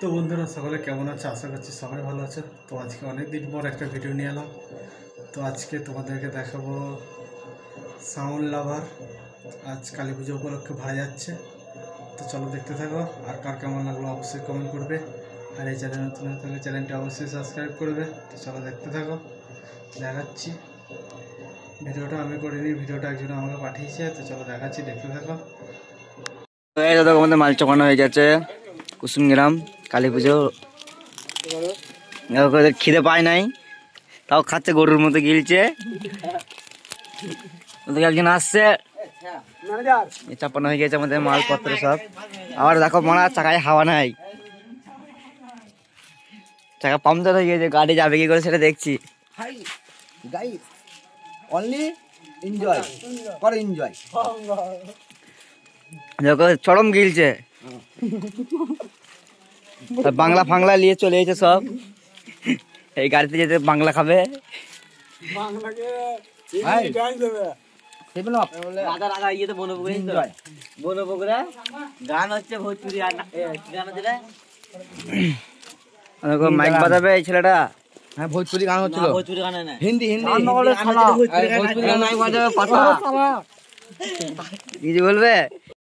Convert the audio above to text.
তো বন্ধুরা সকলে কেমন আছে? আশা করছি সবাই ভালো আছে। তো আজকে অনেক দিন পর একটা ভিডিও নিয়ে এলাম। তো আজকে তোমাদেরকে দেখাবো সাউন্ড লাভার আজ কালী পুজো উপলক্ষে ভাড়া যাচ্ছে। তো চলো দেখতে থাকো, আর কার কেমন লাগলো অবশ্যই কমেন্ট করবে, আর এই চ্যানেল নতুন থাকলে চ্যানেলটা অবশ্যই সাবস্ক্রাইব করবে। তো চলো দেখতে থাকো, দেখাচ্ছি। ভিডিওটা আমি করিনি, ভিডিওটা একজন আমাকে পাঠিয়েছে। তো চলো দেখাচ্ছি, দেখতে থাকো। আমাদের মাল চকানো হয়ে গেছে কুসুমগ্রাম কালী পুজো। খিদে পায় নাই, তাও খাচ্ছে, গরুর মতো গিলছে। ওদিকে একজন আসছে, চাপানো হয়ে গেছে আমাদের মালপত্র সব। আবার দেখো মনে হয় চাকায় হাওয়া নাই, চাকা পাংচার হয়ে গেছে। গাড়ি যাবে কি করে সেটা দেখছি। দেখো চরম গিলছে, বাংলা ফাংলা নিয়ে চলে এসেছে সব। এই গাড়িতে যেতে বাংলা খাবে। গান হচ্ছে ভোজপুরি, মাইক বাজাবে এই ছেলেটা। হ্যাঁ ভোজপুরি গান হচ্ছিল, ভোজপুরি গান না, হিন্দি ভোজপুরি গান মাইক বাজাবে। কথা কিছু বলবে